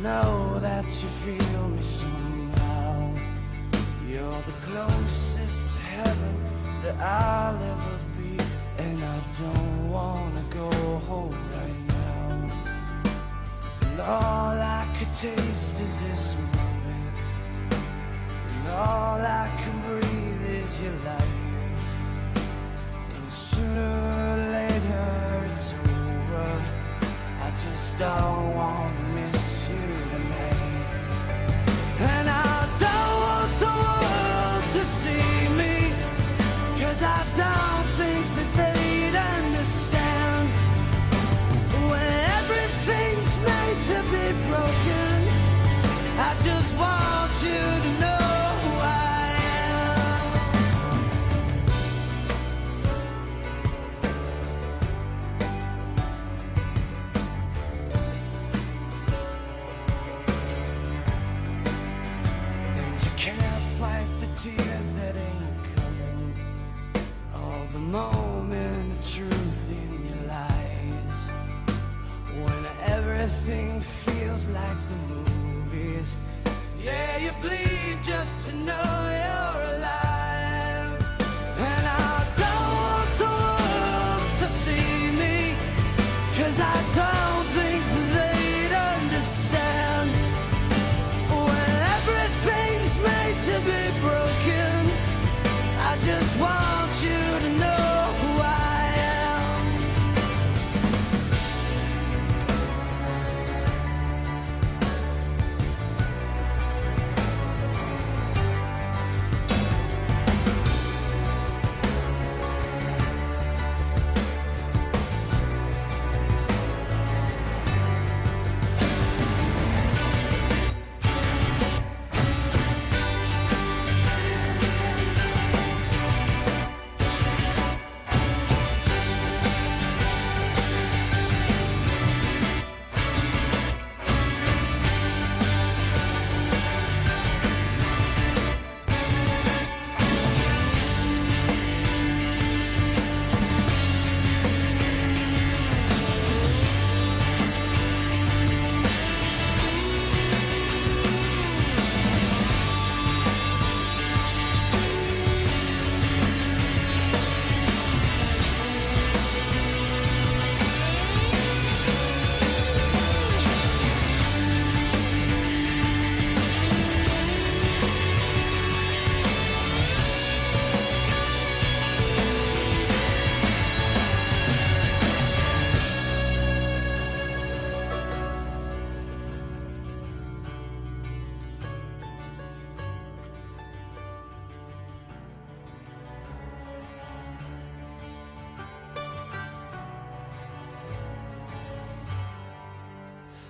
know that you feel me somehow. You're the closest to heaven that I'll ever be, and I don't wanna go home right now. And all I could taste is this moment, and all I can breathe is your light. And sooner or later it's over. I just don't wanna miss you tonight. And I don't want the world to see me, 'cause I don't think that they'd understand. When everything's made to be broken, I just want you to know who I am. And you can't fight the tears that ain't coming, all the moment of truth in your lies. When everything feels like the movies, yeah, you bleed just to know you're alive. And I don't want the world to see me, 'cause I don't think they'd understand. When everything's made to be broken, I just want you to know who I am.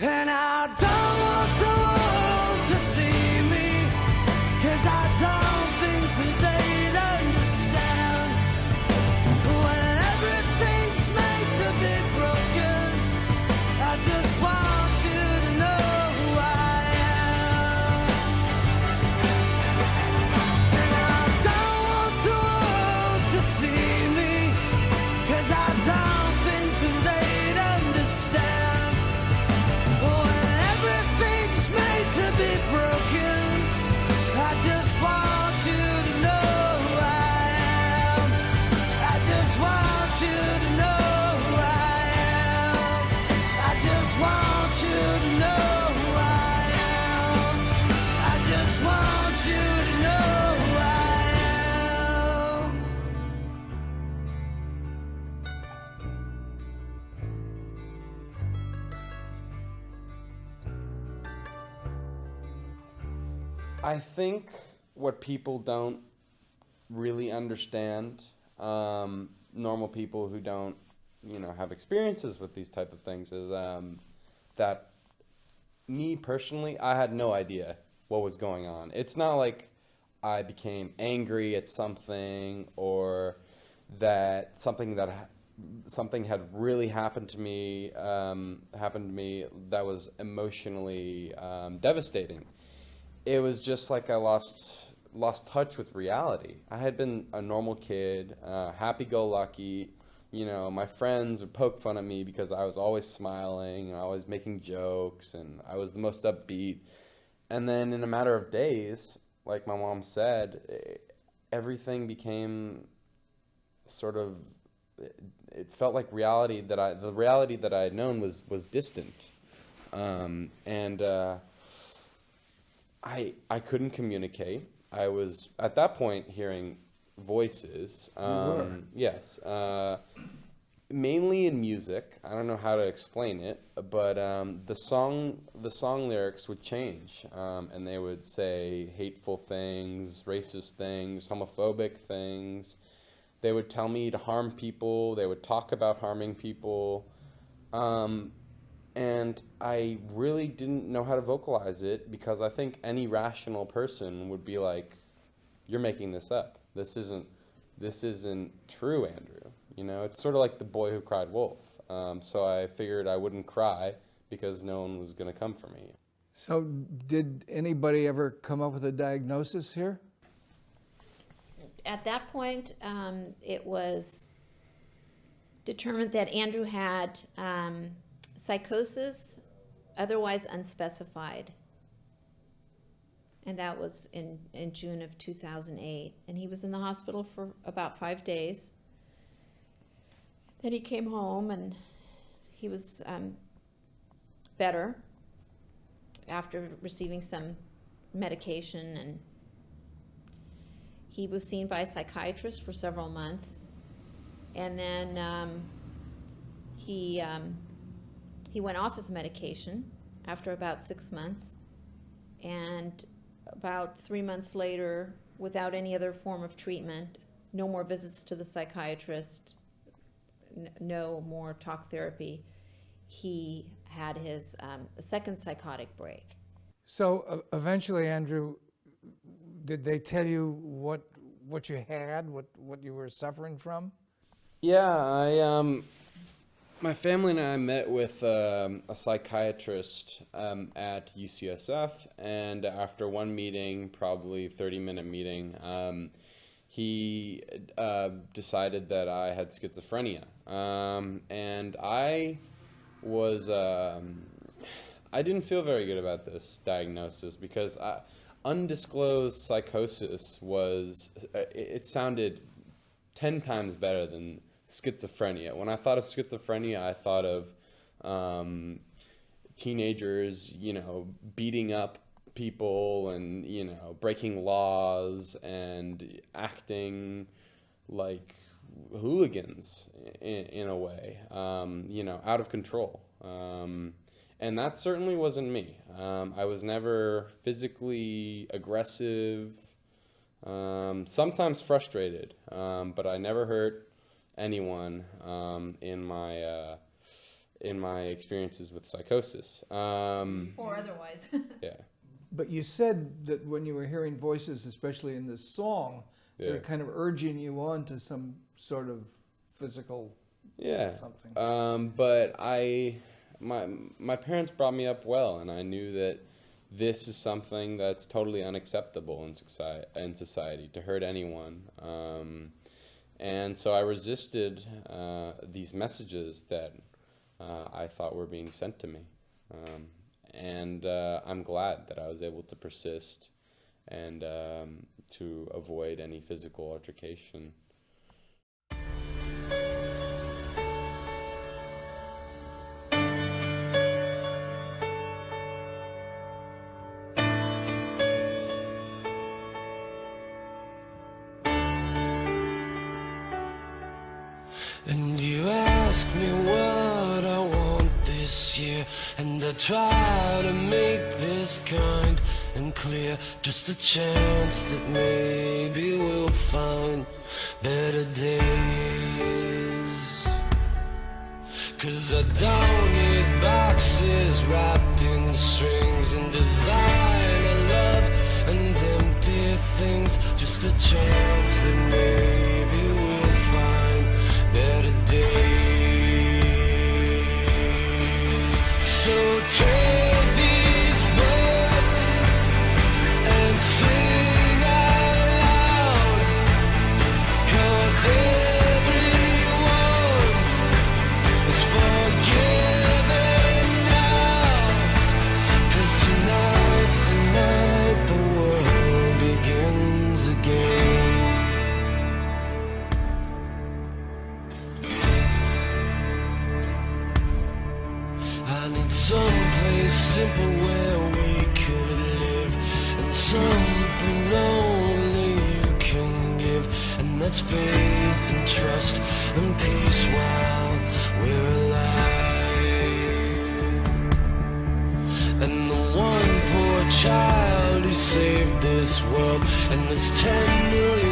And I don't want the world to see me, 'cause I don't think that they'd understand. When everything's made to be broken, I just want you to know who I am. And I don't want the world to see me, 'cause I don't think that they'd understand. When everything's made to be broken, I just want you to know who I am. I just want you to know who I am. I just want you to know who I am. I just want you to know who I am. I think what people don't really understand, normal people who don't, have experiences with these type of things, is that me personally, I had no idea what was going on. It's not like I became angry at something, or that something had really happened to me that was emotionally devastating. It was just like I lost touch with reality. I had been a normal kid, happy-go-lucky, you know, my friends would poke fun at me because I was always smiling and always making jokes and I was the most upbeat. And then in a matter of days, like my mom said, everything became sort of, it felt like the reality that I had known was distant. And I couldn't communicate. I was at that point hearing voices. You were? Yes. Mainly in music. I don't know how to explain it, but the song lyrics would change, and they would say hateful things, racist things, homophobic things. They would tell me to harm people. They would talk about harming people. And I really didn't know how to vocalize it because I think any rational person would be like, "You're making this up. This isn't true, Andrew." You know, it's sort of like the boy who cried wolf. So I figured I wouldn't cry because no one was going to come for me. So did anybody ever come up with a diagnosis here? At that point, it was determined that Andrew had psychosis, otherwise unspecified. And that was in June of 2008. And he was in the hospital for about 5 days. Then he came home and he was better after receiving some medication, and he was seen by a psychiatrist for several months. And then he went off his medication after about 6 months, and about 3 months later, without any other form of treatment, no more visits to the psychiatrist, no more talk therapy, he had his second psychotic break. So eventually, Andrew, did they tell you what you had, what you were suffering from? Yeah, my family and I met with a psychiatrist at UCSF, and after one meeting, probably 30-minute meeting, he decided that I had schizophrenia. And I didn't feel very good about this diagnosis because undisclosed psychosis it sounded 10 times better than schizophrenia. When I thought of schizophrenia, I thought of teenagers, you know, beating up people and, you know, breaking laws and acting like hooligans in a way, you know, out of control. And that certainly wasn't me. I was never physically aggressive, sometimes frustrated, but I never hurt anyone in my experiences with psychosis. Or otherwise. Yeah. But you said that when you were hearing voices, especially in this song, Yeah. they're kind of urging you on to some sort of physical something. But my parents brought me up well, and I knew that this is something that's totally unacceptable in society to hurt anyone. And so I resisted these messages that I thought were being sent to me. And I'm glad that I was able to persist and to avoid any physical altercation. And you ask me what I want this year, and I try to make this kind and clear. Just a chance that maybe we'll find better days. 'Cause I don't need boxes wrapped in strings and designer love and empty things. Just a chance that maybe we'll find better days. So take these words and sing out loud, 'cause everyone simple where we could live, and something only you can give, and that's faith and trust and peace while we're alive. And the one poor child who saved this world, and there's 10 million